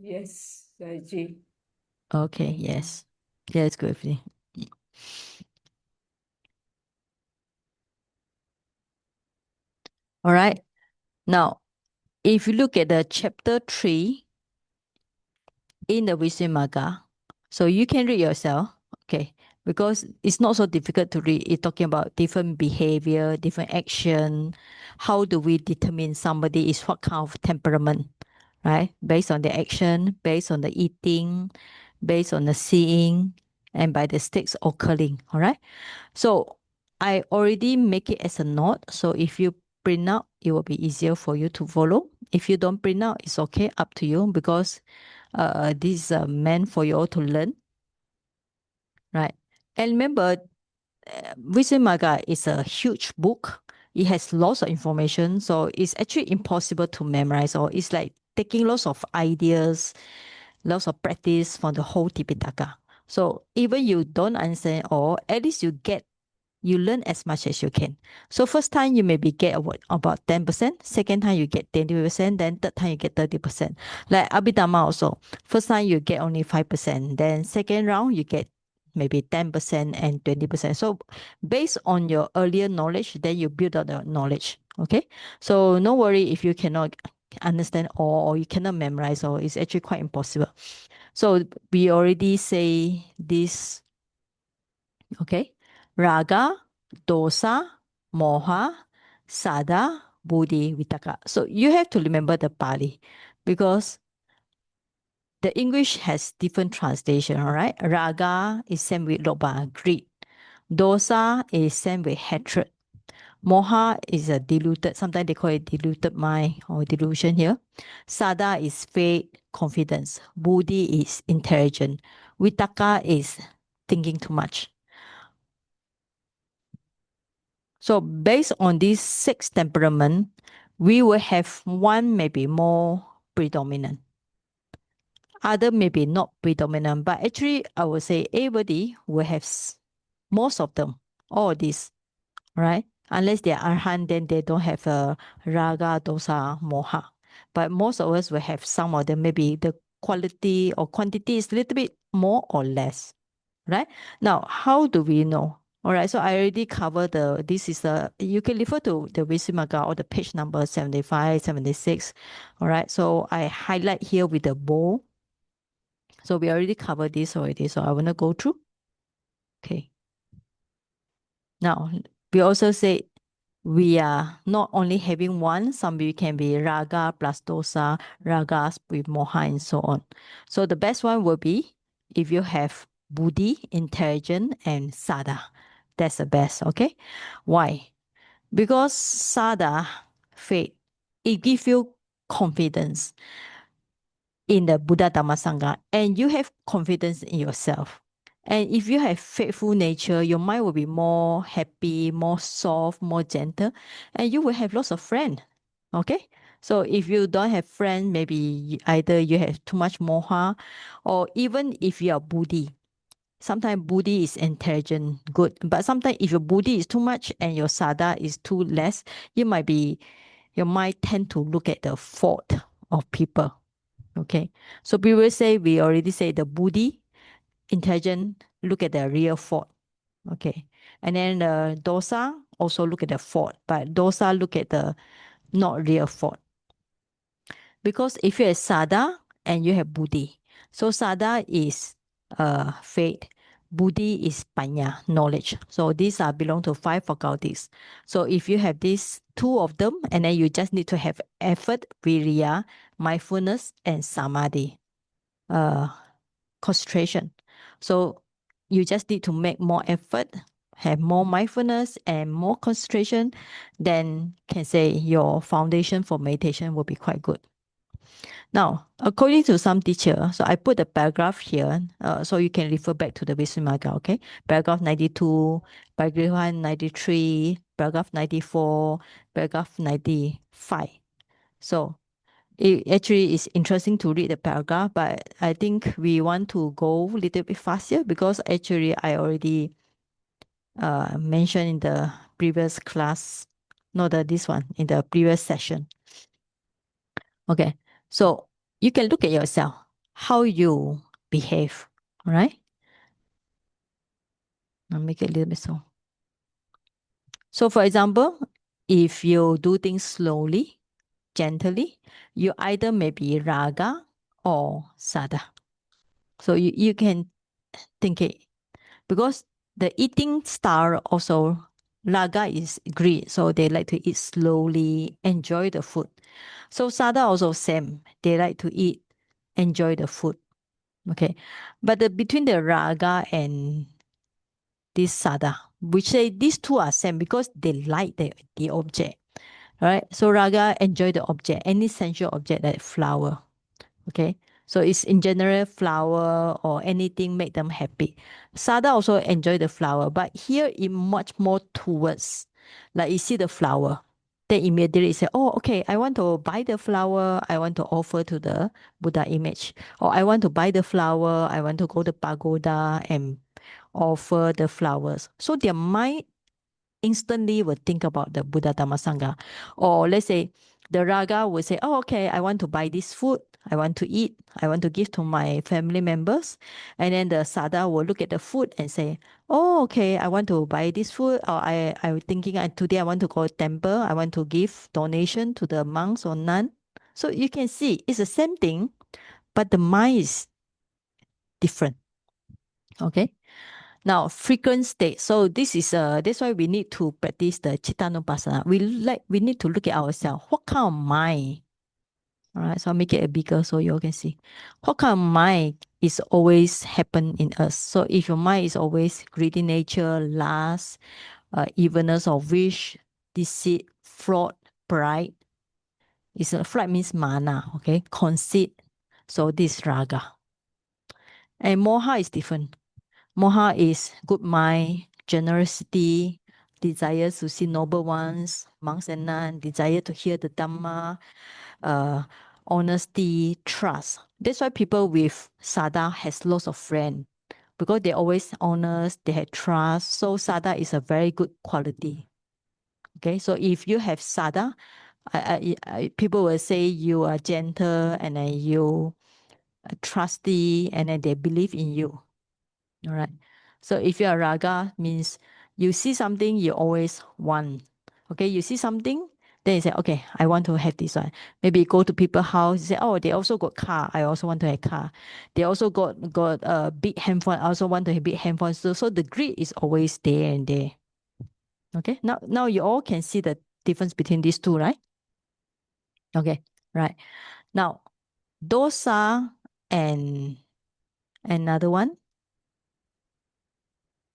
Yes, I agree. Okay, yes. Yeah, it's good. All right. Now, if you look at the chapter 3 in the Visuddhimagga, so you can read yourself, okay, because it's not so difficult to read. It's talking about different behavior, different action. How do we determine somebody is what kind of temperament, right? Based on the action, based on the eating, based on the seeing, and by the states occurring, all right? So I already make it as a note. So if you print out, it will be easier for you to follow. If you don't print out, it's okay, up to you, because this is meant for you all to learn, right? And remember, Visuddhimagga is a huge book. It has lots of information, so it's actually impossible to memorize, or it's like taking lots of ideas, lots of practice from the whole Tipitaka. So even you don't understand all, at least you learn as much as you can. So first time you maybe get about 10%, second time you get 20%, then third time you get 30%. Like Abhidhamma also, first time you get only 5%, then second round you get maybe 10% and 20%. So based on your earlier knowledge, then you build up the knowledge. Okay. So no worry if you cannot understand all, or you cannot memorize all. It's actually quite impossible. So we already say this, okay? Raga, dosa, moha, saddhā, buddhi, vitakka. So you have to remember the Pali, because the English has different translation, all right? Raga is same with lobha, greed. Dosa is same with hatred. Moha is a deluded, sometimes they call it deluded mind or delusion here. Saddhā is faith, confidence. Buddhi is intelligent. Vitakka is thinking too much. So based on these 6 temperament, we will have one maybe more predominant. Other maybe not predominant, but actually I would say everybody will have most of them, all these, right? Unless they are arhan, then they don't have a raga, dosa, moha. But most of us will have some of them. Maybe the quality or quantity is a little bit more or less, right? Now, how do we know? All right, so I already covered this is you can refer to the Visuddhimagga or the page number 75, 76. All right, so I highlight here with the bow. So we already covered this already, so I want to go through. Okay. Now, we also say we are not only having one, some we can be raga plus dosa, ragas with moha and so on. So the best one will be if you have buddhi, intelligent, and saddhā. That's the best, okay? Why? Because saddhā, faith, it gives you confidence in the Buddha Dhamma Sangha, and you have confidence in yourself. And if you have faithful nature, your mind will be more happy, more soft, more gentle, and you will have lots of friends. Okay? So if you don't have friends, maybe either you have too much moha, or even if you are buddhi. Sometimes buddhi is intelligent, good. But sometimes if your buddhi is too much and your saddhā is too less, your mind tend to look at the fault of people. Okay. So we already say the buddhi, intelligent, look at the real fault. Okay. And then the dosa also look at the fault, but dosa look at the not real fault. Because if you have saddhā and you have buddhi, so saddhā is faith, buddhi is panya, knowledge. So these are belong to 5 faculties. So if you have these 2 of them, and then you just need to have effort, virya, mindfulness, and samadhi, concentration. So you just need to make more effort, have more mindfulness and more concentration, then can say your foundation for meditation will be quite good. Now, according to some teacher, so I put a paragraph here, so you can refer back to the Visuddhimagga, okay? Paragraph 92, paragraph 93, paragraph 94, paragraph 95. So it actually is interesting to read the paragraph, but I think we want to go a little bit faster, because actually I already mentioned in the previous class, not this one, in the previous session. Okay, so you can look at yourself. how you behave. All right? I'll make it a little bit so. So, for example, if you do things slowly, gently, you either may be raga or saddhā. So you can think it because the eating style also raga is greed, so they like to eat slowly, enjoy the food. So saddhā also same, they like to eat, enjoy the food. Okay, but between the raga and this saddhā, which say these two are same because they like the object. Right? So raga enjoy the object, any sensual object like flower. Okay. So it's in general flower or anything make them happy. Saddhā also enjoy the flower, but here it much more towards like you see the flower. Then immediately say, oh, okay, I want to buy the flower. I want to offer to the Buddha image. Or I want to buy the flower. I want to go to pagoda and offer the flowers. So their mind instantly will think about the Buddha Dhamma Sangha. Or let's say the raga will say, oh, okay, I want to buy this food. I want to eat. I want to give to my family members. And then the saddhā will look at the food and say, oh, okay, I want to buy this food. Or I'm thinking today I want to go to temple. I want to give donation to the monks or nun. So you can see it's the same thing, but the mind is different. Okay. Now, frequent state. So this is that's why we need to practice the Chittanupassana. We need to look at ourselves. What kind of mind? All right, so I'll make it a bigger so you all can see. What kind of mind is always happen in us? So if your mind is always greedy nature, lust, evenness of wish, deceit, fraud, pride. Fraud means mana, okay? Conceit. So this raga. And moha is different. Moha is good mind, generosity, desire to see noble ones, monks and nuns, desire to hear the Dhamma, honesty, trust. That's why people with saddhā has lots of friends because they're always honest, they have trust. So saddhā is a very good quality. Okay, so if you have saddhā, people will say you are gentle and then you are trusty and then they believe in you. All right. So if you're a raga, means you see something you always want. Okay, you see something, then you say, okay, I want to have this one. Maybe go to people's house, you say, oh, they also got car. I also want to have car. They also got a big handphone. I also want to have big handphone. So the greed is always there and there. Okay. Now you all can see the difference between these two, right? Okay. Right. Now, dosa and another one.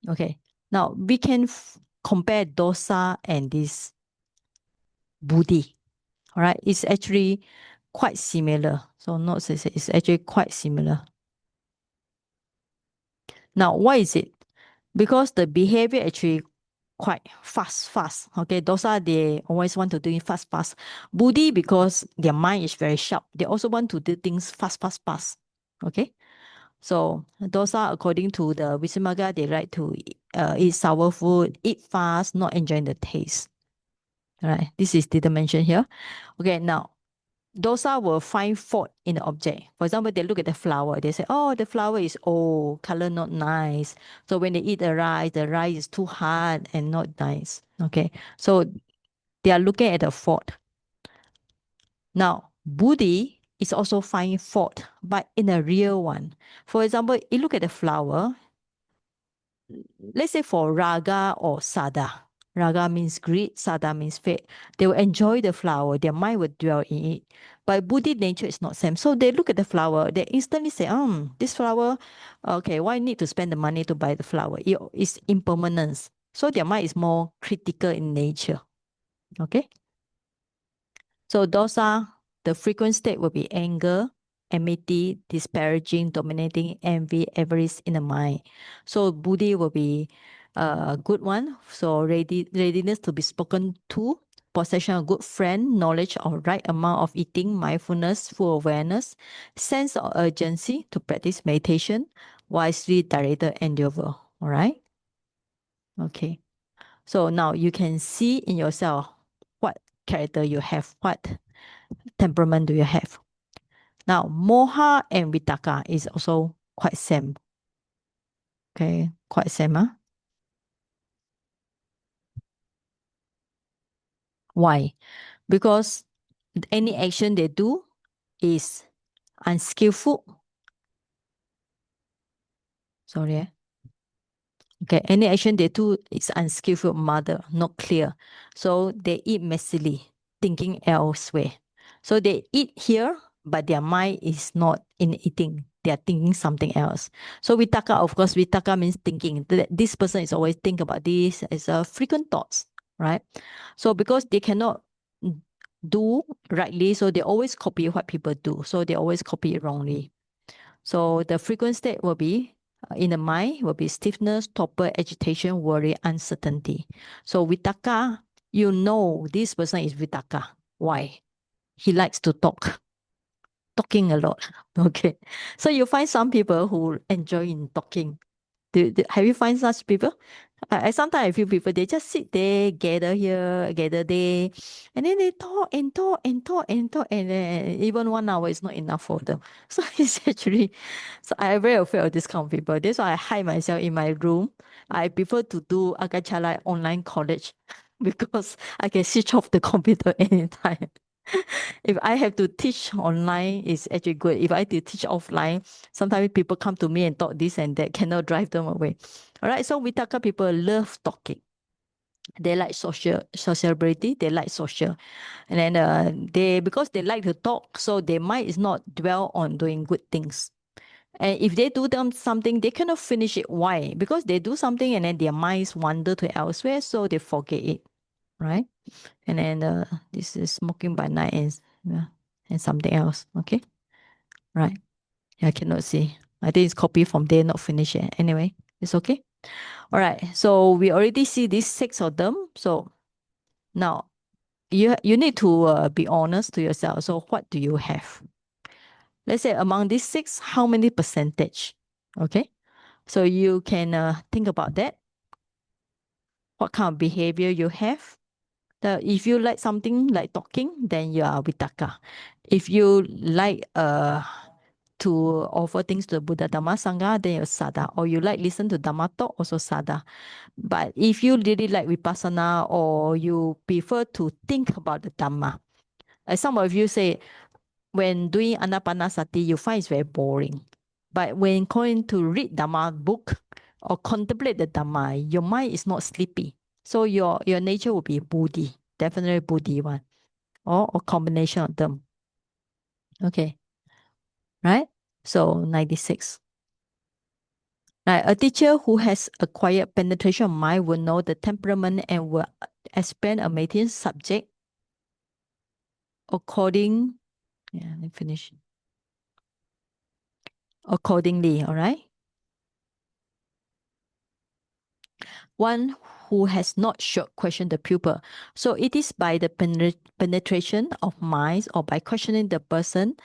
Okay. Now we can compare dosa and this buddhi. All right. It's actually quite similar. So not say it's actually quite similar. Now, why is it? Because the behavior actually quite fast. Okay. Dosa, they always want to do it fast. Buddhi, because their mind is very sharp. They also want to do things fast. Okay. So dosa, according to the Visuddhimagga, they like to eat sour food, eat fast, not enjoying the taste. All right, this is didn't mention here. Okay, now dosa will find fault in the object. For example, they look at the flower. They say, oh, the flower is old, color not nice. So when they eat the rice is too hard and not nice. Okay, so they are looking at the fault. Now, buddhi is also finding fault, but in a real one. For example, you look at the flower. Let's say for raga or saddhā. Raga means greed, saddhā means faith. They will enjoy the flower, their mind will dwell in it. But buddhi nature is not same. So they look at the flower, they instantly say, this flower, okay, why need to spend the money to buy the flower? It's impermanence. So their mind is more critical in nature. Okay? So dosa, the frequent state will be anger, enmity, disparaging, dominating, envy, avarice in the mind. So buddhi will be a good one. So readiness to be spoken to, possession of good friend, knowledge of right amount of eating, mindfulness, full awareness, sense of urgency to practice meditation, wisely directed endeavor. All right? Okay. So now you can see in yourself what character you have, what temperament do you have. Now, moha and vitakka is also quite same. Okay, quite same. Huh? Why? Because any action they do is unskillful. Sorry. Okay, any action they do is unskillful, mother, not clear. So they eat messily, thinking elsewhere. So they eat here, but their mind is not in eating. They are thinking something else. So vitakka, of course, vitakka means thinking. This person is always think about this as a frequent thoughts, right? So because they cannot do rightly, so they always copy what people do. So they always copy it wrongly. So the frequent state will be in the mind will be stiffness, torpor, agitation, worry, uncertainty. So vitakka, you know this person is vitakka. Why? He likes to talking a lot. Okay. So you find some people who enjoy in talking. Have you find such people? I sometimes I feel people they just sit there, gather here, gather there, and then they talk and talk and talk and talk, and then even 1 hour is not enough for them. So it's actually, so I'm very afraid of this kind of people. That's why I hide myself in my room. I prefer to do rāgacariyā online college because I can switch off the computer anytime. If I have to teach online, it's actually good. If I have to teach offline, sometimes people come to me and talk this and that, cannot drive them away. All right. So Vitakka people love talking. They like sociability. They like social, and then they because they like to talk, so their mind is not dwell on doing good things. And if they do them something, they cannot finish it. Why? Because they do something and then their minds wander to elsewhere, so they forget it, right? And then this is smoking by night and something else. Okay, right? I cannot see. I think it's copy from there, not finished yet. Anyway, it's okay. All right. So we already see these 6 of them. So now you need to be honest to yourself. So what do you have? Let's say among these 6, how many percentage? Okay. So you can think about that. What kind of behavior you have? If you like something like talking, then you are vitakka. If you like to offer things to the Buddha Dhamma Sangha, then you're saddhā. Or you like listen to Dhamma talk, also saddhā. But if you really like vipassana or you prefer to think about the Dhamma, as some of you say, when doing anapanasati, you find it's very boring. But when going to read Dhamma book or contemplate the Dhamma, your mind is not sleepy. So your nature will be Buddhi, definitely Buddhi one, or a combination of them. Okay, right? So 96. Right, a teacher who has acquired penetration of mind will know the temperament and will expand a meditation subject according. Yeah, let me finish. Accordingly, all right. One who has not should question the pupil. So it is by the penetration of minds or by questioning the person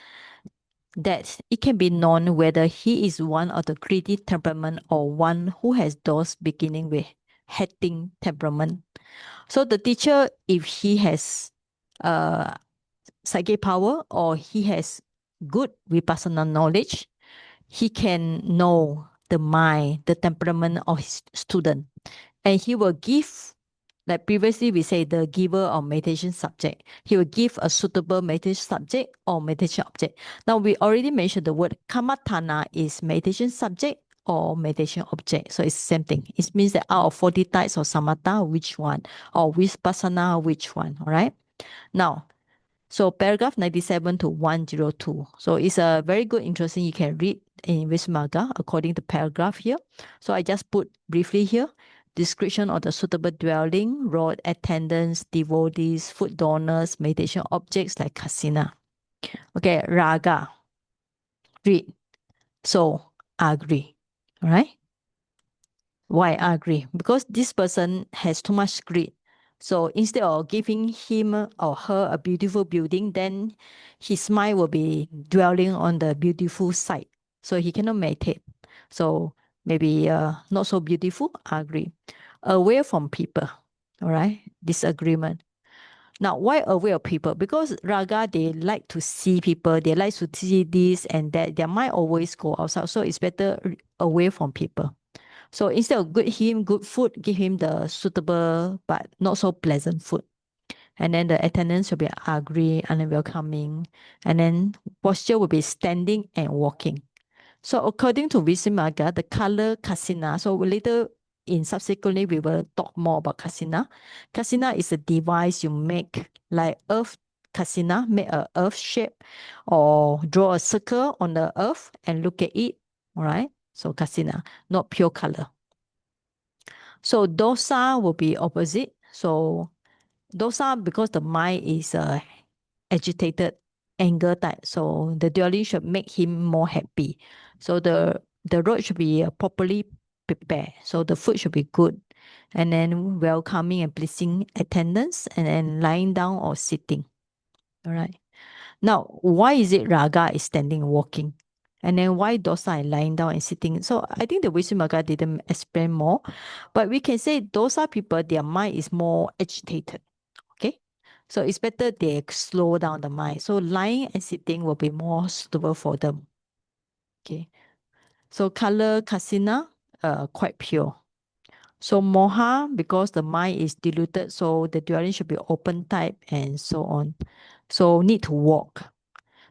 that it can be known whether he is one of the greedy temperament or one who has those beginning with hating temperament. So the teacher, if he has psychic power or he has good vipassana knowledge, he can know the mind, the temperament of his student. And he will give, like previously we say, the giver of meditation subject. He will give a suitable meditation subject or meditation object. Now we already mentioned the word kammatthana is meditation subject or meditation object. So it's the same thing. It means that out of 40 types of samatha, which one? Or vipassana, which one? All right. Now, so paragraph 97 to 102. So it's a very good, interesting. You can read in Visuddhimagga according to paragraph here. So I just put briefly here. Description of the suitable dwelling, road attendants, devotees, food donors, meditation objects like kasina. Okay, raga. Read. So agree. All right. Why I agree? Because this person has too much greed. So instead of giving him or her a beautiful building, then his mind will be dwelling on the beautiful side. So he cannot meditate. So maybe not so beautiful, I agree. Away from people. All right. Disagreement. Now, why away of people? Because Raga, they like to see people, they like to see this and that. Their mind always go outside. So it's better away from people. So instead of good food, give him the suitable but not so pleasant food. And then the attendance will be ugly, unwelcoming. And then posture will be standing and walking. So according to Visuddhimagga, the color kasina, so later in subsequently we will talk more about kasina. Kasina is a device you make like earth kasina, make a earth shape or draw a circle on the earth and look at it. All right. So kasina, not pure color. So dosa will be opposite. So dosa, because the mind is agitated, anger type. So the dwelling should make him more happy. So the road should be properly prepared. So the food should be good. And then welcoming and pleasing attendance, and then lying down or sitting. All right. Now, why is it raga is standing and walking? And then why dosa is lying down and sitting? So I think the Visuddhimagga didn't explain more. But we can say dosa people, their mind is more agitated. Okay. So it's better they slow down the mind. So lying and sitting will be more suitable for them. Okay. So color kasina, quite pure. So moha, because the mind is diluted, so the dwelling should be open type and so on. So need to walk.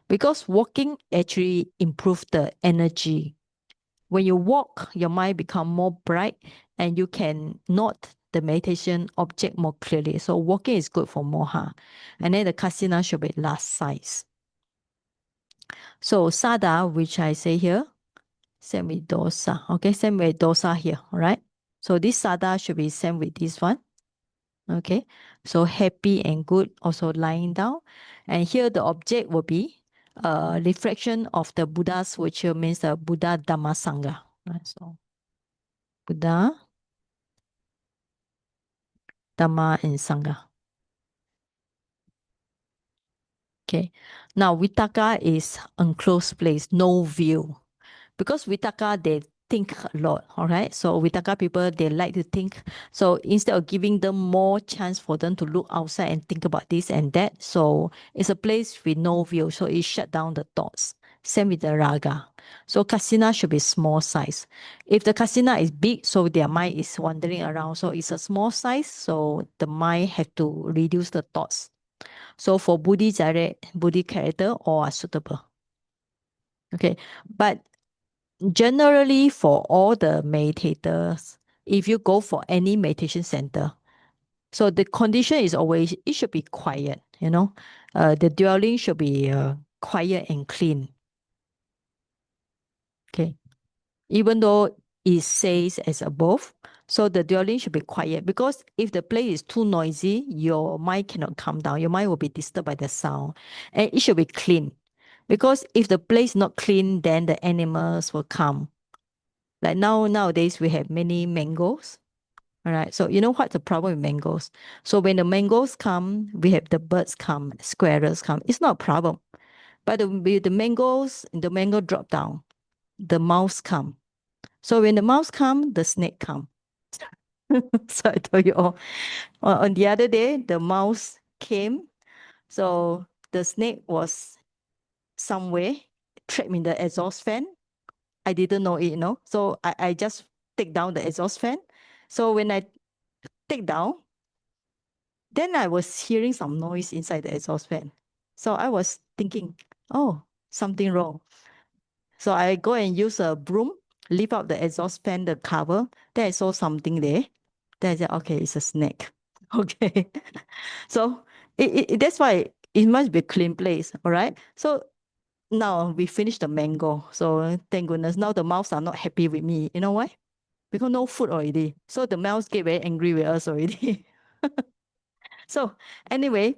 Because walking actually improves the energy. When you walk, your mind become more bright and you can note the meditation object more clearly. So walking is good for moha. And then the kasina should be large size. So saddhā, which I say here, same with dosa. Okay, same with dosa here, all right? So this saddhā should be same with this one. Okay, so happy and good, also lying down. And here the object will be a reflection of the Buddha's virtue, means the Buddha Dhamma Sangha. Right? So Buddha, Dhamma, and Sangha. Okay. Now vitakka is enclosed place, no view. Because vitakka, they think a lot, all right? So vitakka people, they like to think. So instead of giving them more chance for them to look outside and think about this and that, so it's a place with no view. So it shut down the thoughts. Same with the raga. So kasina should be small size. If the kasina is big, so their mind is wandering around. So it's a small size, so the mind have to reduce the thoughts. So for Buddhi character, all are suitable. Okay, but generally for all the meditators, if you go for any meditation center, so the condition is always, it should be quiet, the dwelling should be quiet and clean. Okay. Even though it says as above, so the dwelling should be quiet, because if the place is too noisy, your mind cannot calm down. Your mind will be disturbed by the sound. And it should be clean. Because if the place is not clean, then the animals will come. Like nowadays, we have many mangoes. All right. So you know what's the problem with mangoes? So when the mangoes come, we have the birds come, squirrels come. It's not a problem. But with the mango drop down, the mouse come. So when the mouse come, the snake come. So I told you all. On the other day, the mouse came. So the snake was somewhere trapped in the exhaust fan. I didn't know it, So I just take down the exhaust fan. So when I take down, then I was hearing some noise inside the exhaust fan. So I was thinking, oh, something wrong. So I go and use a broom, lift up the exhaust fan, the cover. Then I saw something there. Then I said, okay, it's a snake. Okay. So that's why it must be a clean place. All right. So now we finished the mango. So thank goodness. Now the mouse are not happy with me. You know why? Because no food already. So the mouse get very angry with us already. So anyway,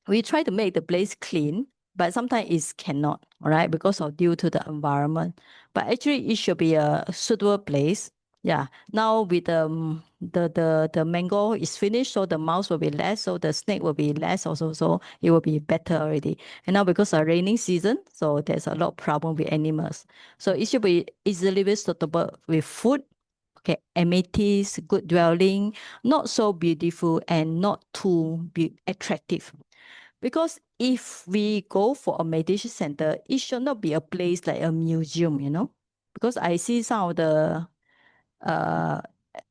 we try to make the place clean, but sometimes it cannot, all right, because of due to the environment. But actually, it should be a suitable place. Yeah. Now with the mango is finished, so the mouse will be less, so the snake will be less also, so it will be better already. And now because of raining season, so there's a lot of problem with animals. So it should be easily suitable with food. Okay, amethyst, good dwelling, not so beautiful and not too attractive. Because if we go for a meditation center, it should not be a place like a museum, you know. Because I see some of the uh,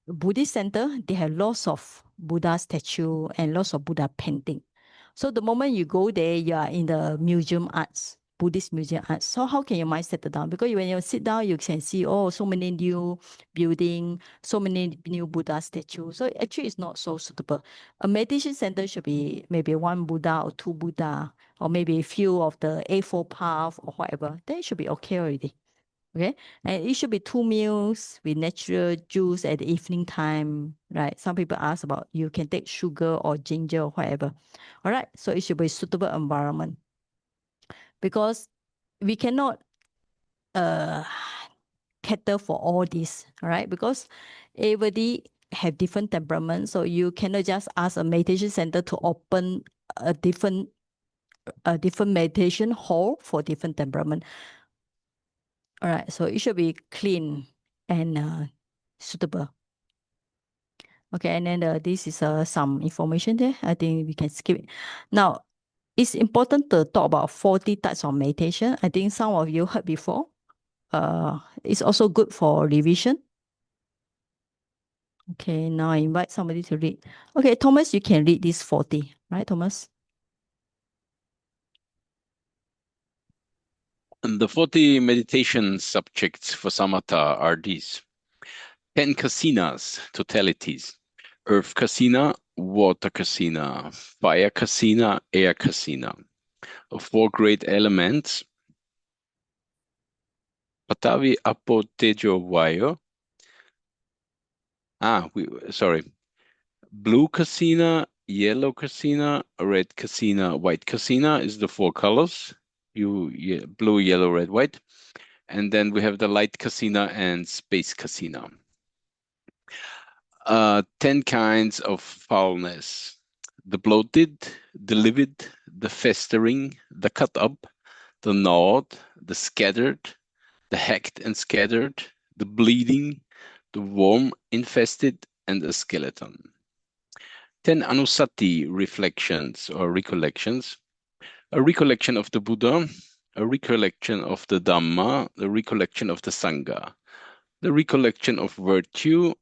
Buddhist center, they have lots of Buddha statue and lots of Buddha painting. So the moment you go there, you are in the museum arts, Buddhist museum arts. So how can your mind settle down? Because when you sit down, you can see, oh, so many new building, so many new Buddha statues. So actually it's not so suitable. A meditation center should be maybe one Buddha or two Buddha, or maybe a few of the A4 path or whatever. Then it should be okay already. Okay, and it should be 2 meals with natural juice at the evening time, right? Some people ask about you can take sugar or ginger or whatever. All right, so it should be suitable environment because we cannot uh cater for all this, all right? Because everybody have different temperaments, so you cannot just ask a meditation center to open a different meditation hall for different temperament. All right, so it should be clean and suitable. Okay, and then this is some information there. I think we can skip it. Now, it's important to talk about 40 types of meditation. I think some of you heard before. It's also good for revision. Okay, now I invite somebody to read. Okay, Thomas, you can read this 40, right, Thomas? And the 40 meditation subjects for samatha are these: 10 kasinas, totalities: earth kasina, water kasina, fire kasina, air kasina. 4 great elements: patavi, apo, tejo, vayo. Sorry. Blue kasina, yellow kasina, red kasina, white kasina is the 4 colors. Blue, yellow, red, white. And then we have the light kasina and space kasina. 10 kinds of foulness: the bloated, the livid, the festering, the cut up, the gnawed, the scattered, the hacked and scattered, the bleeding, the worm infested, and the skeleton. 10 anusati reflections or recollections: a recollection of the Buddha, a recollection of the Dhamma, the recollection of the Sangha, the recollection of virtue,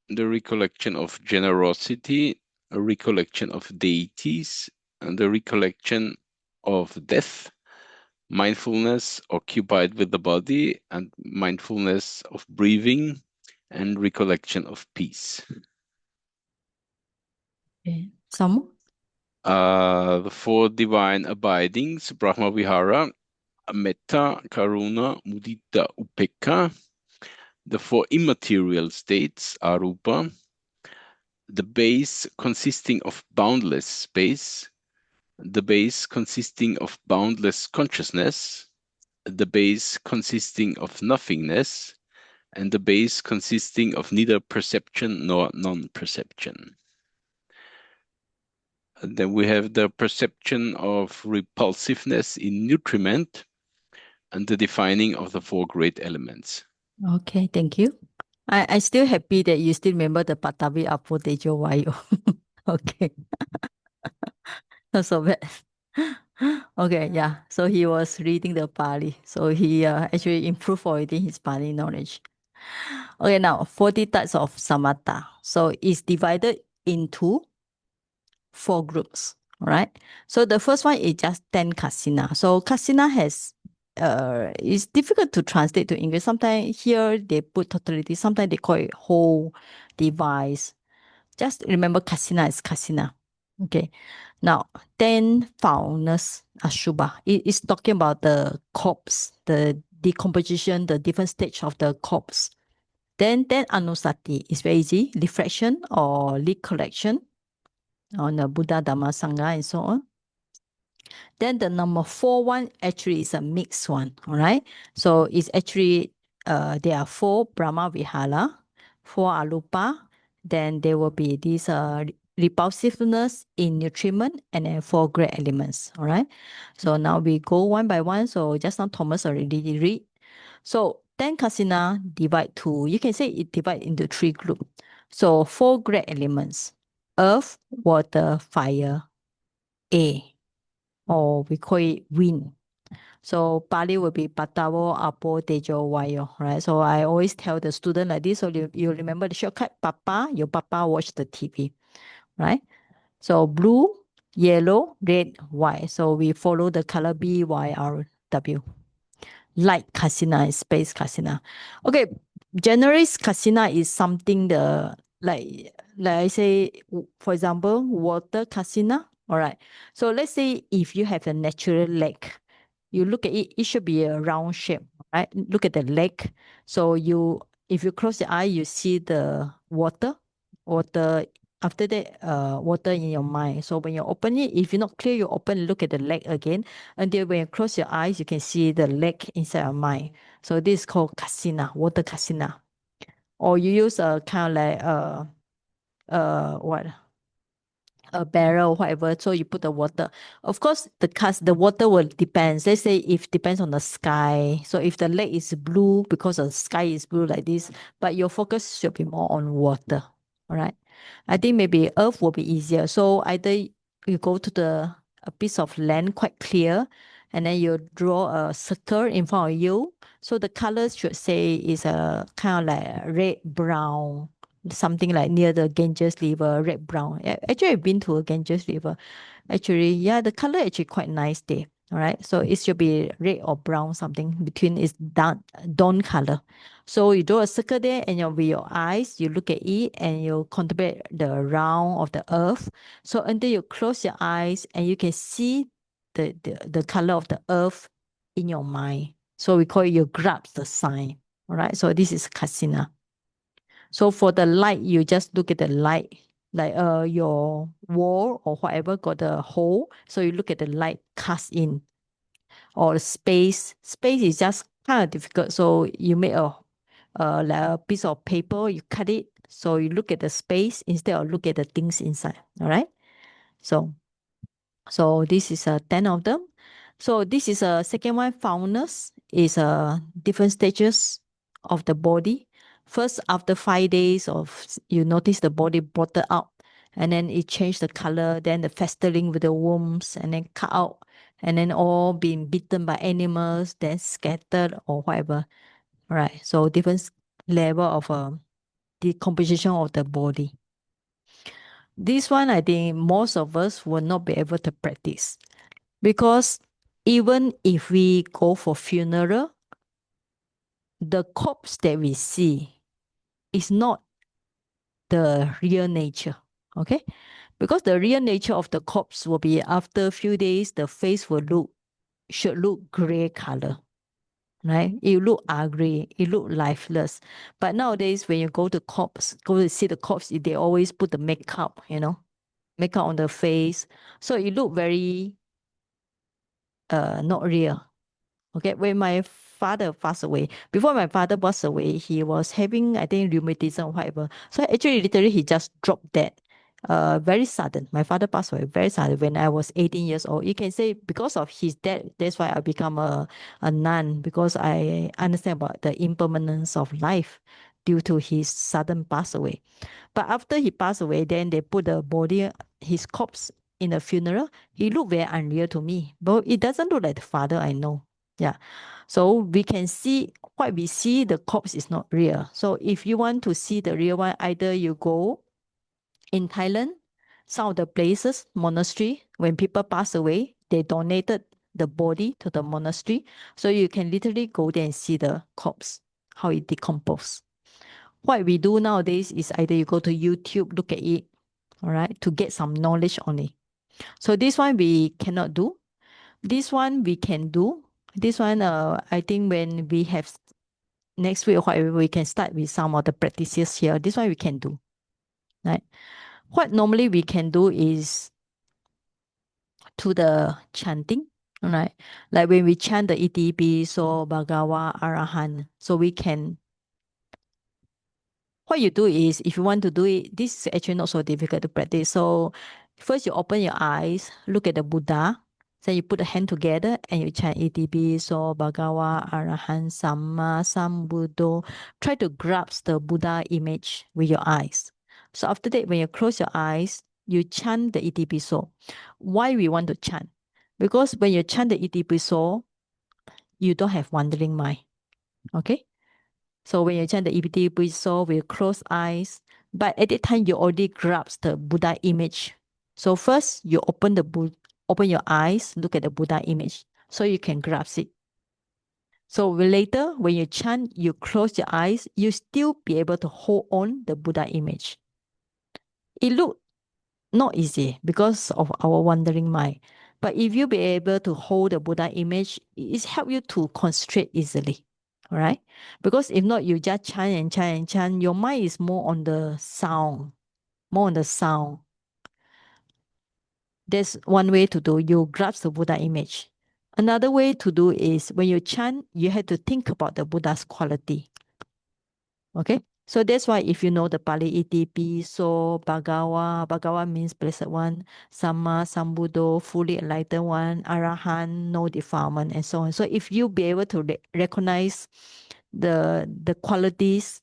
the recollection of generosity, a recollection of deities, and the recollection of death, mindfulness occupied with the body, and mindfulness of breathing, and recollection of peace. Okay. Some? The 4 divine abidings: Brahma Vihara, Metta, Karuna, Mudita, Upekkha. The 4 immaterial states: Arupa, the base consisting of boundless space, the base consisting of boundless consciousness, the base consisting of nothingness, and the base consisting of neither perception nor non-perception. Then we have the perception of repulsiveness in nutriment and the defining of the 4 great elements. Okay, thank you. I still happy that you still remember the Patavi Apo Tejo Vayo. Okay. Not so bad. Okay, yeah. So he was reading the Pali. So he actually improved already his Pali knowledge. Okay, now 40 types of samatha. So it's divided into 4 groups. All right. So the first one is just 10 kasina. So kasina has it's difficult to translate to English. Sometimes here they put totality, sometimes they call it whole device. Just remember kasina is kasina. Okay. Now, 10 foulness ashubha. It is talking about the corpse, the decomposition, the different stage of the corpse. Then anusati is very easy. Reflection or recollection on the Buddha, Dhamma, Sangha, and so on. Then the number 4 one actually is a mixed one. All right. So it's actually there are 4 Brahma Vihara, 4 Arupa. Then there will be this repulsiveness in nutriment and then 4 great elements. All right. So now we go one by one. So just now Thomas already read. So 10 kasina divide to, you can say it divide into 3 groups. So 4 great elements: earth, water, fire, air, or we call it wind. So Pali will be Patawo, Apo, Tejo, Wayo, right? So I always tell the student like this, so you remember the shortcut, Papa, your Papa watch the TV, right? So blue, yellow, red, white. So we follow the color B, Y, R, W. Light kasina and space kasina. Okay, generous kasina is something like I say, for example, water kasina. All right. So let's say if you have a natural lake, you look at it, it should be a round shape, right? Look at the lake. So if you close your eye, you see the water. After that, water in your mind. So when you open it, if you're not clear, you open, look at the lake again. Until when you close your eyes, you can see the lake inside your mind. So this is called kasina, water kasina. Or you use a kind of like what? A barrel, whatever. So you put the water. Of course, the water will depend. Let's say if depends on the sky. So if the lake is blue because the sky is blue like this, but your focus should be more on water. All right. I think maybe earth will be easier. So either you go to a piece of land quite clear, and then you draw a circle in front of you. So the colors should say is a kind of like red, brown, something like near the Ganges River, red brown. Actually, I've been to a Ganges River. Actually, yeah, the color actually quite nice there. All right, so it should be red or brown, something between is dawn color. So you draw a circle there, and with your eyes, you look at it, and you contemplate the round of the earth. So until you close your eyes, and you can see the color of the earth in your mind. So we call it you grasp the sign. All right, so this is kasina. So for the light, you just look at the light, like your wall or whatever got a hole. So you look at the light cast in, or the space. Space is just kind of difficult. So you make like a piece of paper, you cut it. So you look at the space instead of look at the things inside. All right. So this is 10 of them. So this is a second one. Foulness is different stages of the body. First, after 5 days you notice the body blotted out, and then it changed the color. Then the festering with the worms, and then cut out, and then all being bitten by animals, then scattered or whatever. Right. So different level of decomposition of the body. This one, I think most of us will not be able to practice. Because even if we go for funeral, the corpse that we see is not the real nature. Okay? Because the real nature of the corpse will be after a few days, the face should look gray color. Right? It look ugly, it look lifeless. But nowadays when you go to see the corpse, they always put the makeup, makeup on the face. So it look very not real. Okay, when my father passed away, before my father passed away, he was having, I think, rheumatism or whatever. So actually, literally, he just dropped dead. Very sudden. My father passed away very sudden when I was 18 years old. You can say because of his death, that's why I become a nun, because I understand about the impermanence of life due to his sudden pass away. But after he passed away, then they put the body, his corpse in a funeral. He looked very unreal to me, but it doesn't look like the father I know. Yeah. So we can see what we see, the corpse is not real. So if you want to see the real one, either you go in Thailand, some of the places, monastery, when people pass away, they donated the body to the monastery. So you can literally go there and see the corpse, how it decomposes. What we do nowadays is either you go to YouTube, look at it, all right, to get some knowledge on it. So this one we cannot do. This one we can do. This one, I think when we have next week or whatever, we can start with some of the practices here. This one we can do, right? What normally we can do is to the chanting, right? Like when we chant the ETP, so Bhagawa Arahan, so we can. What you do is, if you want to do it, this is actually not so difficult to practice. So first you open your eyes, look at the Buddha, So you put the hand together and you chant Iti Piso Bhagava Arahan Samma Sambuddho. Try to grasp the Buddha image with your eyes. So after that, when you close your eyes, you chant the Iti Piso. Why we want to chant? Because when you chant the Iti Piso, you don't have wandering mind. Okay? So when you chant the Iti Piso with closed eyes, but at that time you already grasp the Buddha image. So first you open your eyes, look at the Buddha image, so you can grasp it. So later, when you chant, you close your eyes, you still be able to hold on the Buddha image. It look not easy because of our wandering mind. But if you be able to hold the Buddha image, it help you to concentrate easily. All right? Because if not, you just chant and chant and chant, your mind is more on the sound. More on the sound. That's one way to do. You grasp the Buddha image. Another way to do is when you chant, you have to think about the Buddha's quality. Okay? So that's why if you know the Pali Iti Piso Bhagava, Bhagava means blessed one, Samma Sambuddho, fully enlightened one, Arahan, no defilement, and so on. So if you be able to recognize the qualities,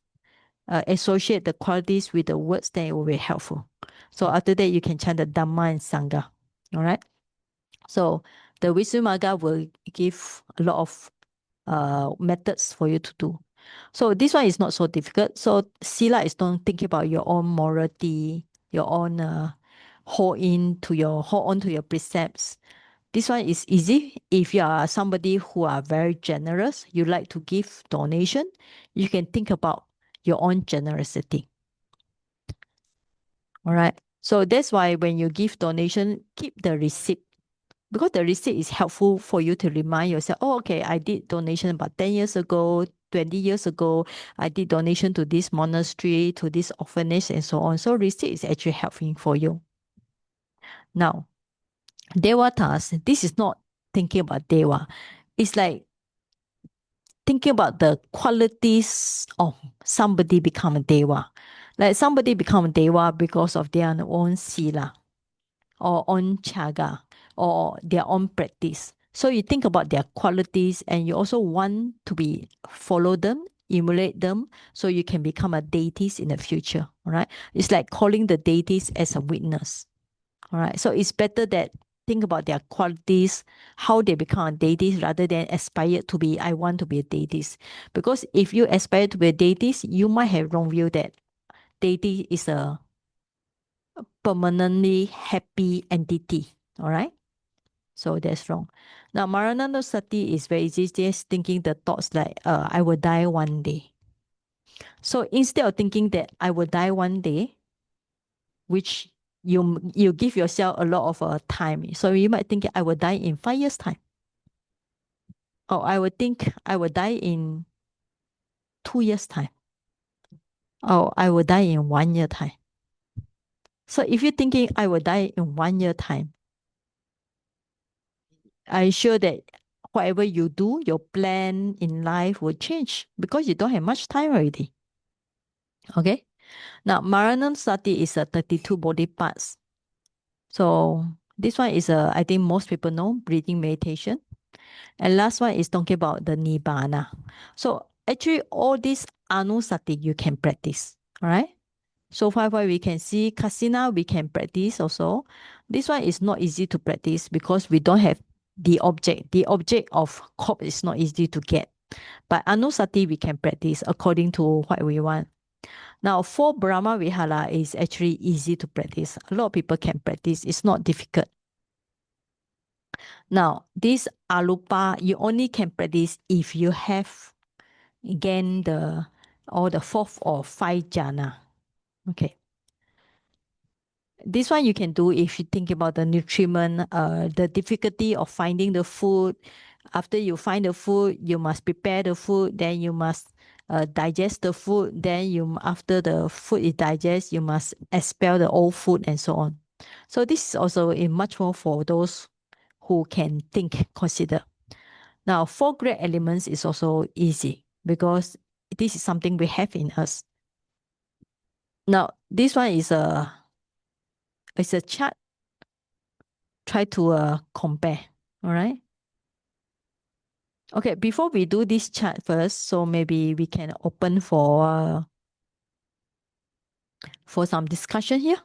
associate the qualities with the words, then it will be helpful. So after that, you can chant the Dhamma and Sangha. All right? So the Visuddhimagga will give a lot of methods for you to do. So this one is not so difficult. So sila is don't think about your own morality, your own hold on to your precepts. This one is easy. If you are somebody who are very generous, you like to give donation, you can think about your own generosity. All right. So that's why when you give donation, keep the receipt, because the receipt is helpful for you to remind yourself, oh, okay, I did donation about 10 years ago, 20 years ago, I did donation to this monastery, to this orphanage, and so on. So receipt is actually helping for you. Now, devatas, this is not thinking about deva. It's like thinking about the qualities of somebody become a deva. Like somebody become a deva because of their own sila, or own chaga, or their own practice. So you think about their qualities and you also want to follow them, emulate them, so you can become a deities in the future. All right. It's like calling the deities as a witness. All right. So it's better that think about their qualities, how they become a deities, rather than aspire to be, I want to be a deities. Because if you aspire to be a deities, you might have wrong view that deity is a permanently happy entity. All right. So that's wrong. Now, Maranatha is very easy, just thinking the thoughts like, I will die one day. So instead of thinking that I will die one day, which you give yourself a lot of time. So you might think I will die in 5 years' time. Or I would think I will die in 2 years' time. Or I will die in 1 year time. So if you're thinking I will die in 1 year time, I'm sure that whatever you do, your plan in life will change because you don't have much time already. Okay? Now, Maranatha is a 32 body parts. So this one is I think most people know, breathing meditation. And last one is talking about the Nibbana. So actually all these Anusati you can practice. All right? So far we can see Kasina we can practice also. This one is not easy to practice because we don't have the object. The object of corp is not easy to get. But Anusati we can practice according to what we want. Now, for Brahma Vihara is actually easy to practice. A lot of people can practice. It's not difficult. Now, this Alupa, you only can practice if you have, again, all the 4th or 5 jhana. Okay. This one you can do if you think about the nutriment, the difficulty of finding the food. After you find the food, you must prepare the food, then you must digest the food, then after the food is digested, you must expel the old food and so on. So this is also much more for those who can think, consider. Now, 4 great elements is also easy because this is something we have in us. Now, this one is it's a chart. Try to compare. All right. Okay, before we do this chart first, so maybe we can open for some discussion here.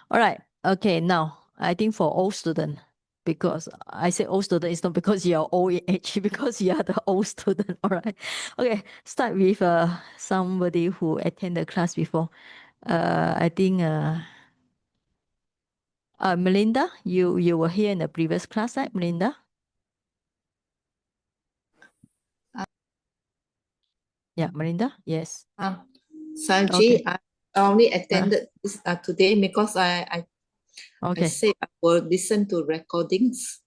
All right. Okay, now I think for old student, because I say old student, it's not because you are old in age, because you are the old student. All right. Okay, start with somebody who attended the class before. I think Melinda, you were here in the previous class, right, Melinda? Yeah, Melinda. Yes. Saji, Okay. I only attended this today because I Okay. said I will listen to recordings.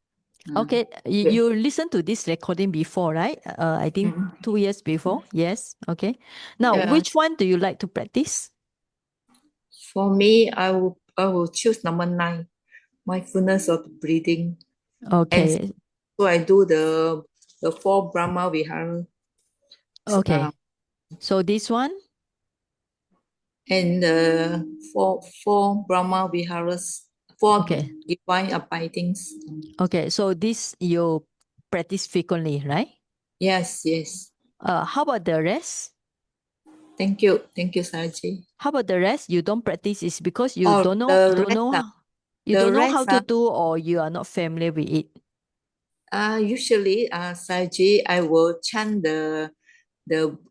Okay, you listened to this recording before, right? I think 2 years before. Yes. Okay. Now, which one do you like to practice? For me, I will choose number 9, mindfulness of breathing. Okay. And so I do the 4 Brahma Vihara. Okay. So this one? And the 4 Brahma Viharas, 4 divine abidings. Okay, so this you practice frequently, right? Yes, yes. How about the rest? Thank you, Saji. How about the rest? You don't practice is because you don't know how to do, or you are not familiar with it? Usually, Saji, I will chant the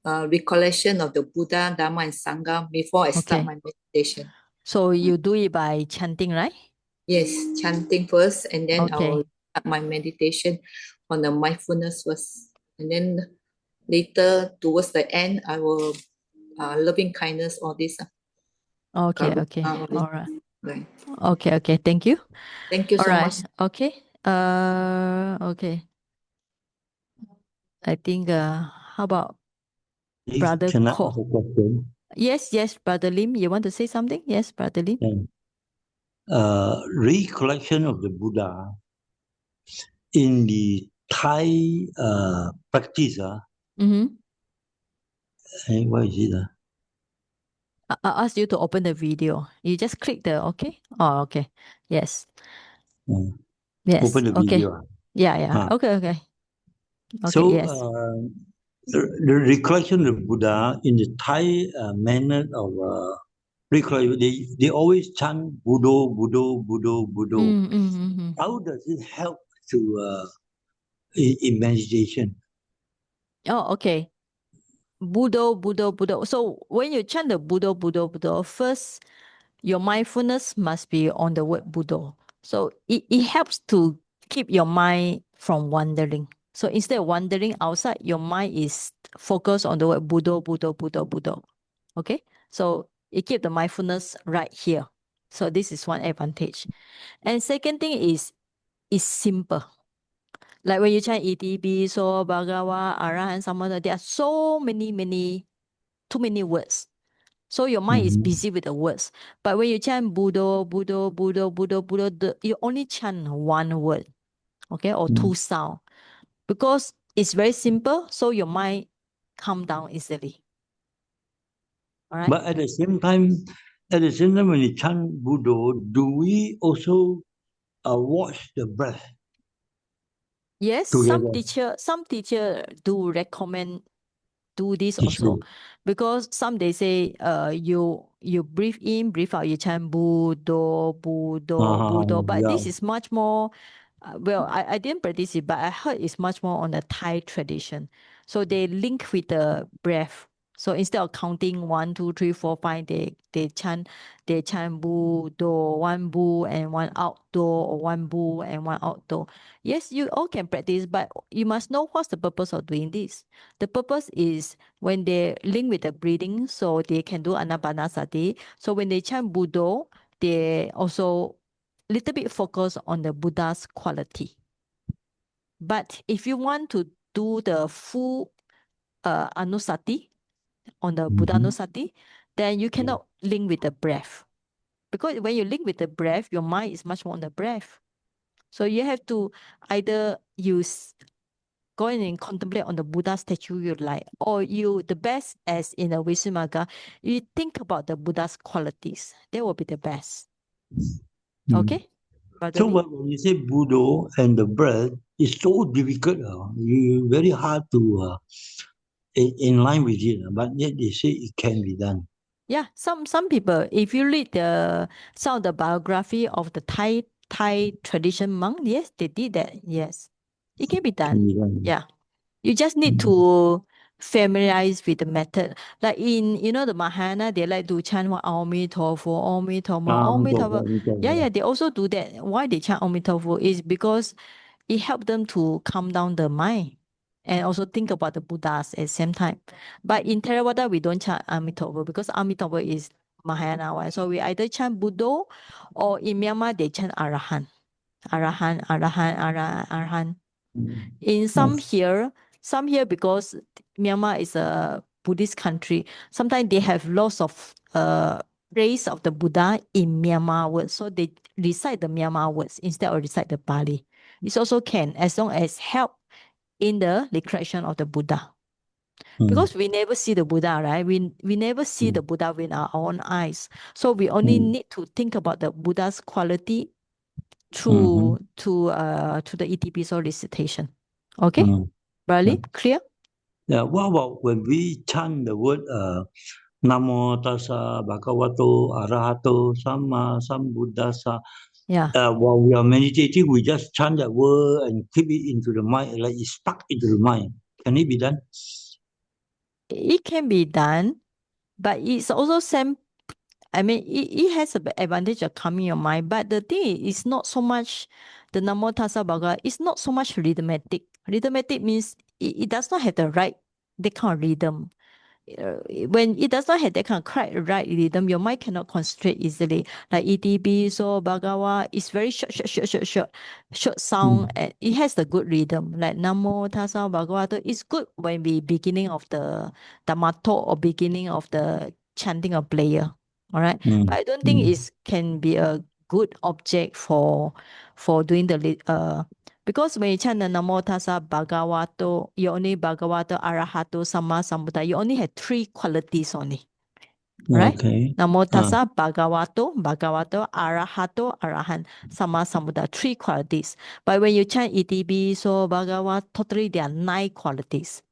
recollection of the Buddha, Dharma, and Sangha before I start my meditation. So you do it by chanting, right? Yes, chanting first, and then I will start my meditation on the mindfulness first. And then later, towards the end, I will loving kindness, all this. Okay. All right. Okay. Thank you. Thank you so much. Okay. Okay. I think how about Brother Ko? Yes, Brother Lim. You want to say something? Yes, Brother Lim. Recollection of the Buddha in the Thai practice. What is it? I'll ask you to open the video. You just click the okay. Oh, okay. Yes. Yes. Open the video. Yeah. Okay. So, yes. the recollection of Buddha in the Thai manner of recollection, they always chant Buddho, Buddho, Buddho, Buddho. How does it help to in meditation? Oh, okay. Buddho, Buddho, Buddho. So when you chant the Buddho, Buddho, Buddho, first your mindfulness must be on the word Buddho. So it helps to keep your mind from wandering. So instead of wandering outside, your mind is focused on the word Buddho, Buddho, Buddho, Buddho. Okay? So it keeps the mindfulness right here. So this is one advantage. And second thing is simple. Like when you chant ETB, so Bhagawa, Arahan, Samana, there are so many, too many words. So your mind is busy with the words. But when you chant Buddho, Buddho, Buddho, Buddho, Buddho, you only chant one word, okay, or two sound. Because it's very simple, so your mind calm down easily. All right. But at the same time, when you chant Buddho, do we also watch the breath? Yes, together? some teacher do recommend do this also, because some they say you breathe in, breathe out, you chant Buddho, Buddho, Buddho, but this is much more well, I didn't practice it, but I heard it's much more on the Thai tradition. So they link with the breath. So instead of counting 1, 2, 3, 4, 5, they chant Bu Do, one Bu and one out Do, or one Bu and one out Do. Yes, you all can practice, but you must know what's the purpose of doing this. The purpose is when they link with the breathing, so they can do anapanasati. So when they chant Buddho, they also little bit focus on the Buddha's quality. But if you want to do the full anusati on the Buddha anusati, then you cannot link with the breath. Because when you link with the breath, your mind is much more on the breath. So you have to either go in and contemplate on the Buddha statue you like, or the best as in the Visuddhimagga, you think about the Buddha's qualities. That will be the best. Okay? So when you say Buddho and the breath, it's so difficult. Very hard to in line with it, but yet they say it can be done. Yeah, some people, if you read some of the biography of the Thai tradition monk, yes, they did that. Yes, it can be done. Can be done. Yeah, you just need to familiarize with the method. Like in the Mahayana, they like to chant what Amitofo, Amitofo, Amitofo. Yeah, they also do that. Why they chant Amitofo is because it helps them to calm down the mind and also think about the Buddhas at the same time. But in Theravada, we don't chant Amitabha because Amitabha is Mahayana, right? So we either chant Buddha or in Myanmar, they chant Arahan. Arahan, Arahan, Arahan, Arahan. In some here because Myanmar is a Buddhist country, sometimes they have lots of praise of the Buddha in Myanmar words. So they recite the Myanmar words instead of recite the Pali. It also can, as long as help in the recollection of the Buddha. Because we never see the Buddha, right? We never see the Buddha with our own eyes. So we only need to think about the Buddha's quality through to the Itipiso recitation. Okay? Barley, clear? Yeah. What about when we chant the word Namo Tassa Bhagavato Arahato Samma Sambuddhassa? Yeah. While we are meditating, we just chant that word and keep it into the mind, like it's stuck into the mind. Can it be done? It can be done, but it's also same. I mean, it has an advantage of calming your mind, but the thing is not so much the Namo Tassa Bhagavata. It's not so much rhythmatic. Rhythmatic means it does not have the right that kind of rhythm. When it does not have that kind of right rhythm, your mind cannot concentrate easily. Like ETB, so Bhagawa is very short sound. And it has the good rhythm. Like Namo Tassa Bhagavata is good when we beginning of the Dhammato or beginning of the chanting of prayer. All right, but I don't think it can be a good object for doing the because when you chant the Namo Tassa Bhagavato, you only Bhagavato Arahato Samma Sambuddha. You only have 3 qualities only. Right? Okay. Namo Tassa Bhagavato, Bhagavato Arahato Arahan Samma Sambuddha. 3 qualities. But when you chant ETB, so Bhagavat, totally there are 9 qualities.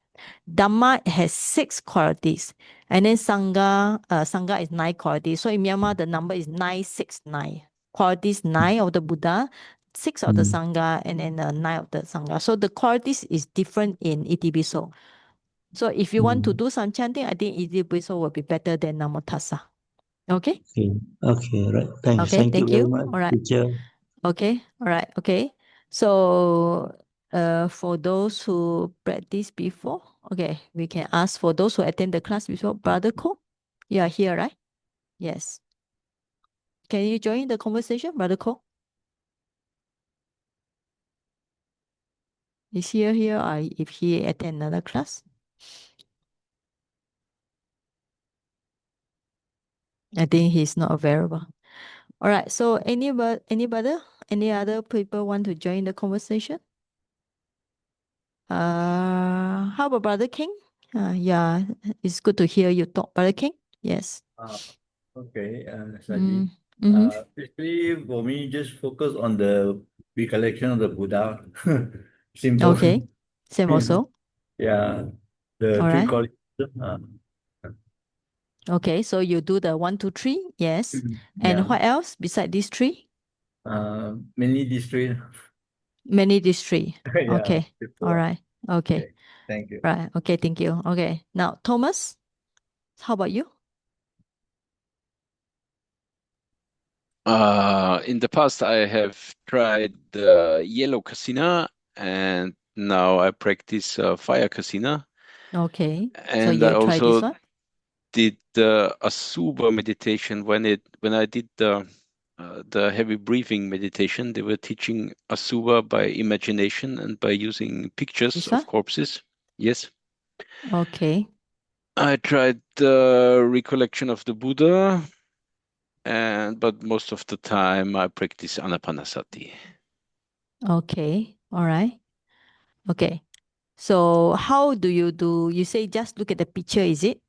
Dhamma has 6 qualities. And then Sangha is 9 qualities. So in Myanmar, the number is 969. Qualities 9 of the Buddha, 6 of the Sangha, and then 9 of the Sangha. So the qualities is different in Itipiso. So if you want to do some chanting, I think Itipiso will be better than Namo Tassa. Okay? Okay, right. Thanks. Okay, Thank you very much, All right. teacher. Okay, all right, okay. So for those who practice before, okay, we can ask for those who attend the class before. Brother Ko, you are here, right? Yes. Can you join the conversation, Brother Ko? Is he here or if he attend another class? I think he's not available. All right, so any other people want to join the conversation? How about Brother King? Yeah, it's good to hear you talk, Brother King. Yes. Okay, Saji. Basically, for me, just focus on the recollection of the Buddha. Simple. Okay. Same also. Yeah, the All 3 right. qualities. Okay, so you do the 1, 2, 3. Yes. And Yeah. what else beside these 3? Mainly these 3. Many these 3. Yeah, Okay. All right. Okay. Thank you. Right. Okay. Thank you. Okay. Now, Thomas, how about you? In the past, I have tried the yellow kasina, and now I practice fire kasina. Okay. So And you I try this also one? did the Asuba meditation when I did the heavy breathing meditation. They were teaching Asuba by imagination and by using pictures This of one? corpses. Yes. Okay. I tried the recollection of the Buddha, but most of the time I practice Anapanasati. Okay. All right. Okay. So how do? You say just look at the picture, is it?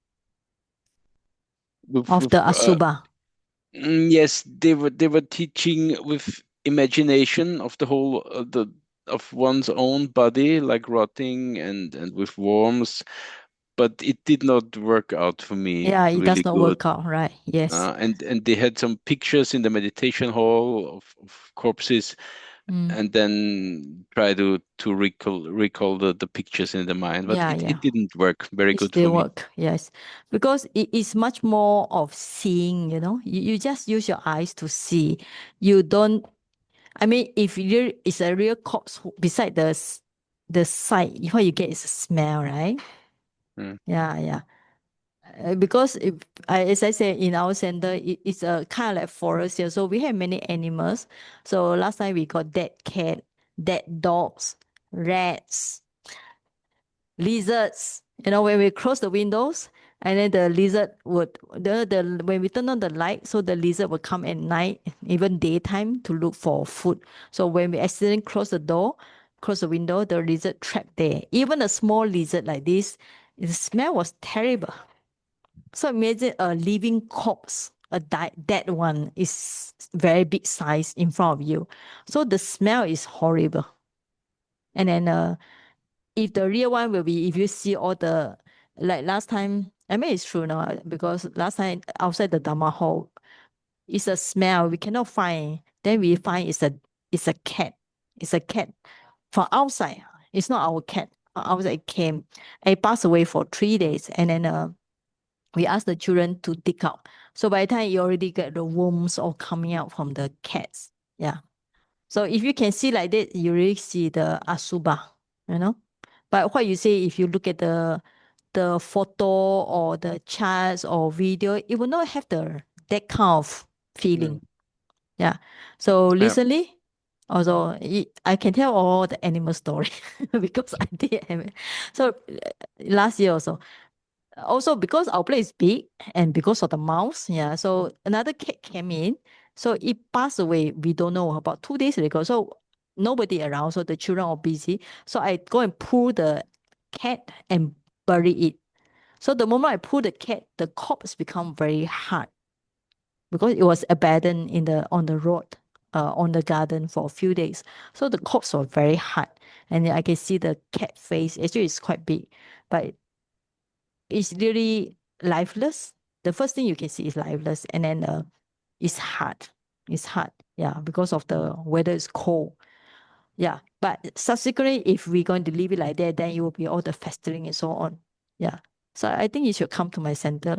Of the Asuba. Yes, they were teaching with imagination of the whole of one's own body, like rotting and with worms, but it did not work out for me. Yeah, it really does not good. work out, right? Yes. And they had some pictures in the meditation hall of corpses, and then try to recall the pictures in the mind, but it didn't work very It good still for me. work, yes, because it is much more of seeing. You just use your eyes to see. You don't. I mean, if it's a real corpse beside the sight, what you get is a smell, right? Yeah. Because as I said, in our center, it's a kind of like forest here. So we have many animals. So last time we got dead cat, dead dogs, rats, lizards. When we close the windows, and then the lizard would when we turn on the light, so the lizard would come at night, even daytime, to look for food. So when we accidentally close the window, the lizard trapped there. Even a small lizard like this, the smell was terrible. So imagine a living corpse, a dead one is very big size in front of you. So the smell is horrible. And then if the real one will be, if you see all the, like last time, I mean, it's true now, because last time outside the Dhamma hall, it's a smell we cannot find. Then we find it's a cat. It's a cat from outside. It's not our cat. Outside it came. It passed away for 3 days. And then we asked the children to dig out. So by the time you already get the worms all coming out from the cats. Yeah. So if you can see like that, you really see the asubha, But what you say, if you look at the photo or the charts or video, it will not have that kind of feeling. Yeah. So recently, also I can tell all the animal story because I did have it. So last year also because our place is big and because of the mouse, so another cat came in, so it passed away. We don't know, about 2 days ago. So nobody around, so the children are busy. So I go and pull the cat and bury it. So the moment I pull the cat, the corpse become very hard because it was abandoned on the road, on the garden for a few days. So the corpse was very hard, and I can see the cat face. Actually, it's quite big, but it's really lifeless. The first thing you can see is lifeless, and then it's hard. It's hard, because of the weather is cold. Yeah, but subsequently, if we're going to leave it like that, then it will be all the festering and so on. Yeah, so I think you should come to my center.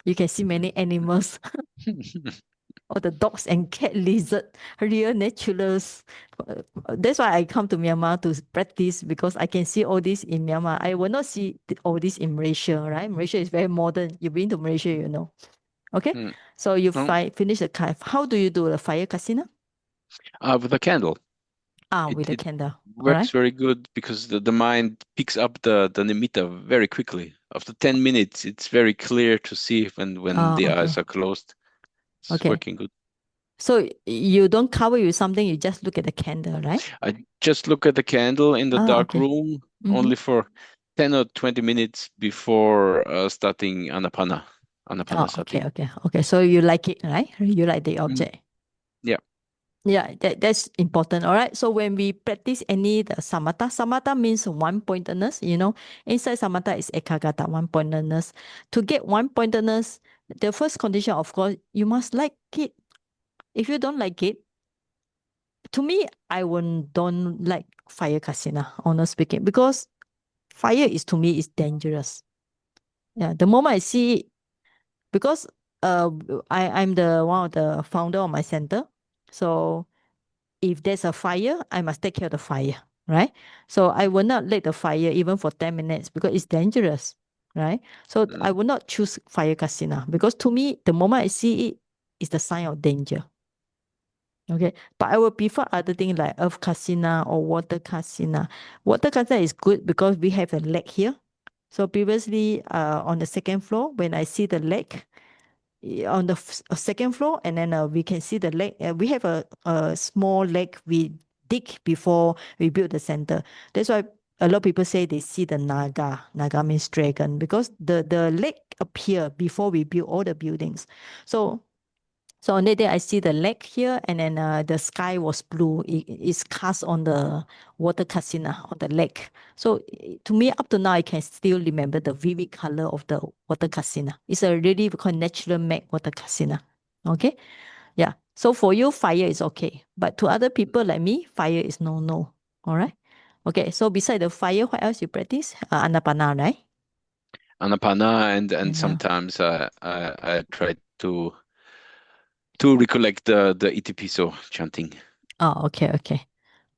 You can see many animals. All the dogs and cat, lizard, real naturals. That's why I come to Myanmar to practice, because I can see all this in Myanmar. I will not see all this in Malaysia, right? Malaysia is very modern. You've been to Malaysia, Okay? So you finish the kite. How do you do the fire kasina? With a candle. With a candle. Works very good because the mind picks up the nimitta very quickly. After 10 minutes, it's very clear to see when the eyes are closed. It's working good. So you don't cover with something, you just look at the candle, right? I just look at the candle in the dark room only for 10 or 20 minutes before starting Anapanasati. Okay. So you like it, right? You like the object. Yeah. Yeah, that's important. All right. So when we practice the samatha means one-pointedness. Inside samatha is ekaggata, one-pointedness. To get one-pointedness, the first condition, of course, you must like it. If you don't like it, to me, I don't like fire kasina, honest speaking, because fire to me is dangerous. Yeah, the moment I see it, because I'm one of the founder of my center, so if there's a fire, I must take care of the fire, right? So I will not let the fire even for 10 minutes because it's dangerous, right? So I will not choose fire kasina because to me, the moment I see it, it's the sign of danger. Okay, but I will prefer other things like earth kasina or water kasina. Water kasina is good because we have a lake here. So previously, on the second floor, when I see the lake, on the second floor, and then we can see the lake. We have a small lake we dig before we build the center. That's why a lot of people say they see the naga. Naga means dragon because the lake appear before we build all the buildings. So So on that day, I see the lake here, and then the sky was blue. It's cast on the water casino on the lake. So to me, up to now, I can still remember the vivid color of the water casino. It's a really called natural made water casino. Okay, yeah. So for you, fire is okay, but to other people like me, fire is no. All right. Okay. So beside the fire, what else you practice? Anapana, right? Anapana, and sometimes I try to recollect the Itipiso chanting. Oh, okay.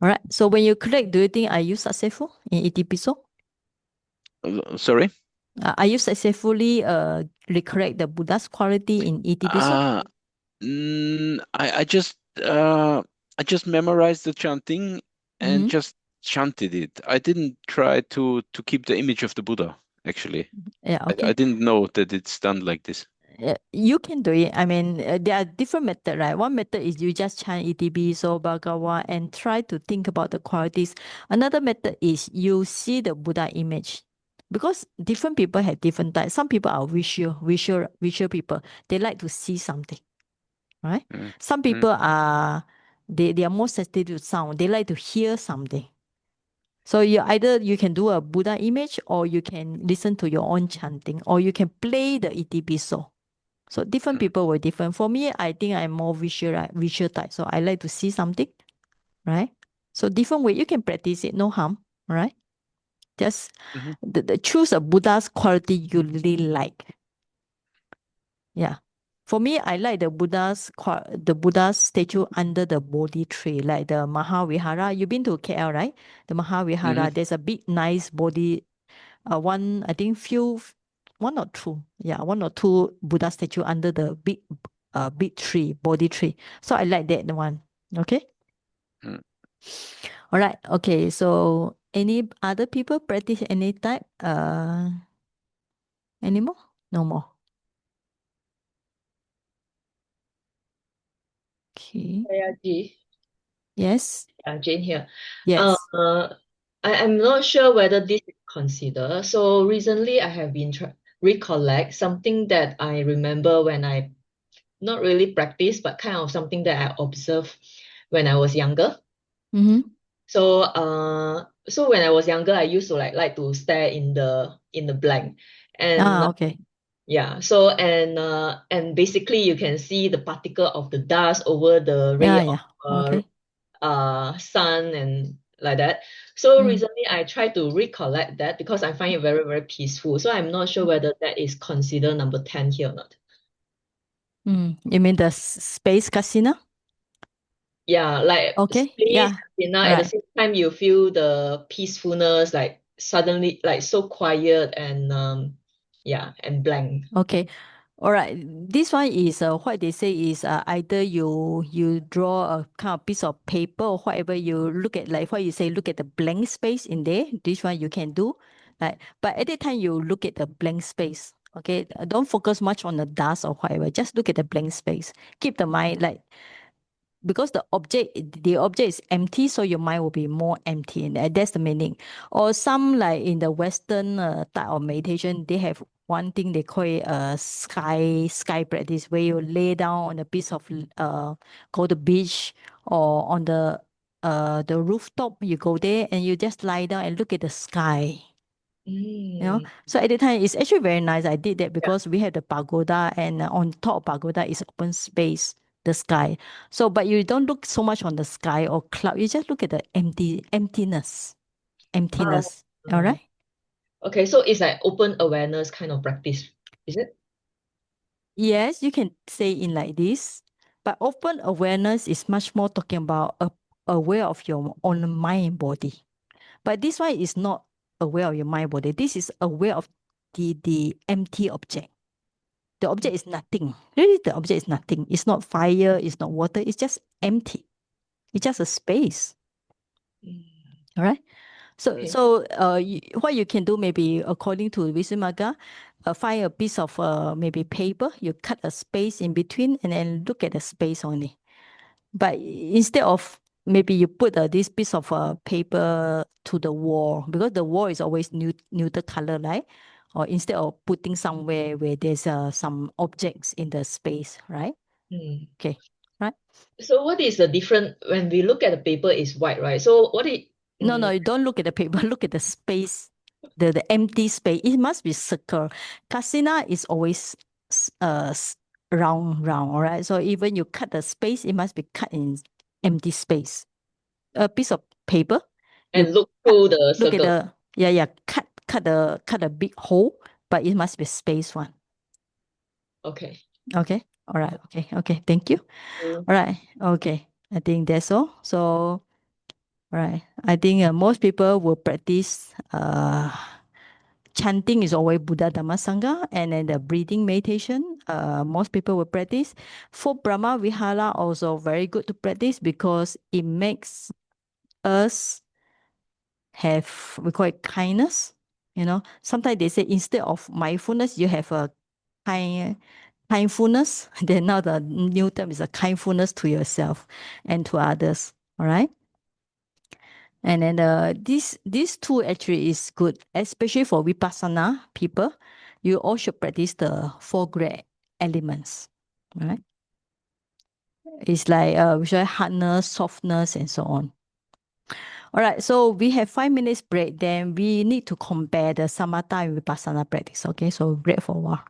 All right. So when you collect, do you think are you successful in Itipiso? Sorry? Are you successfully recollect the Buddha's quality in Itipiso? I just memorized the chanting and just chanted it. I didn't try to keep the image of the Buddha, actually. Yeah, okay. I didn't know that it's done like this. You can do it. I mean, there are different methods, right? One method is you just chant Itipiso Bhagawa and try to think about the qualities. Another method is you see the Buddha image. Because different people have different types. Some people are visual people. They like to see something, right? Some people are they are more sensitive to sound. They like to hear something. So you can do a Buddha image, or you can listen to your own chanting, or you can play the Itipiso. So different people were different. For me, I think I'm more visual type. So I like to see something, right? So different way you can practice it, no harm, right? Just choose a Buddha's quality you really like. Yeah. For me, I like the Buddha's statue under the Bodhi tree, like the Mahavihara. You've been to KL, right? The Mahavihara. There's a big, nice Bodhi. One or two Buddha statue under the big tree, Bodhi tree. So I like that one. Okay. All right. Okay. So any other people practice any type? Any more? No more. Okay. Yes. Jane here. Yes. I'm not sure whether this is considered. So recently I have been recollect something that I remember when I not really practice, but kind of something that I observed when I was younger. So when I was younger, I used to like to stare in the blank, and okay. yeah. So and basically you can see the particle of the dust over the ray Okay. of sun and like that. So recently I tried to recollect that because I find it very, very peaceful. So I'm not sure whether that is considered number 10 here or not. You mean the space casino? Yeah, like Okay. space casino, at the same time you feel the peacefulness, like suddenly like so quiet and and blank. Okay. All right. This one is what they say is either you draw a kind of piece of paper or whatever, you look at, like what you say, look at the blank space in there. This one you can do. Like, but at the time you look at the blank space. Okay. Don't focus much on the dust or whatever. Just look at the blank space. Keep the mind like, because the object is empty, so your mind will be more empty, and that's the meaning. Or some, like in the Western type of meditation, they have one thing they call it sky practice, where you lay down on a piece of go to beach or on the rooftop. You go there and you just lie down and look at the sky. You know, so at the time it's actually very nice. I did that because we have the pagoda, and on top of pagoda is open space, the sky. So, but you don't look so much on the sky or cloud. You just look at the emptiness. All right. Okay, so it's like open awareness kind of practice, is it? Yes, you can say in like this, but open awareness is much more talking about aware of your own mind and body. But this one is not aware of your mind body. This is aware of the empty object. The object is nothing. Really, the object is nothing. It's not fire, it's not water, it's just empty. It's just a space. All right. So, what you can do, maybe according to Visuddhimagga, find a piece of maybe paper, you cut a space in between and then look at the space only. But instead of, maybe you put this piece of paper to the wall, because the wall is always neutral color, right? Or instead of putting somewhere where there's some objects in the space, right? Okay, right? So what is the difference when we look at the paper is white, right? So what it No, you don't look at the paper, look at the space, the empty space. It must be circle. Kasina is always round, all right? So even you cut the space, it must be cut in empty space. A piece of paper. And look through the circle. Look at the, cut a big hole, but it must be space one. Okay. Okay. All right. Okay. Thank you. All right. Okay. I think that's all. So, all right. I think most people will practice chanting is always Buddha Dhamma Sangha, and then the breathing meditation. Most people will practice. For Brahma Vihara also very good to practice because it makes us have, we call it kindness. You know, sometimes they say instead of mindfulness, you have a kindfulness. Then now the new term is a kindfulness to yourself and to others. All right. And then these two actually is good, especially for Vipassana people. You all should practice the 4 great elements. All right. It's like visual hardness, softness, and so on. All right, so we have 5 minutes break. Then we need to compare the samatha and vipassana practice. Okay, so break for a while.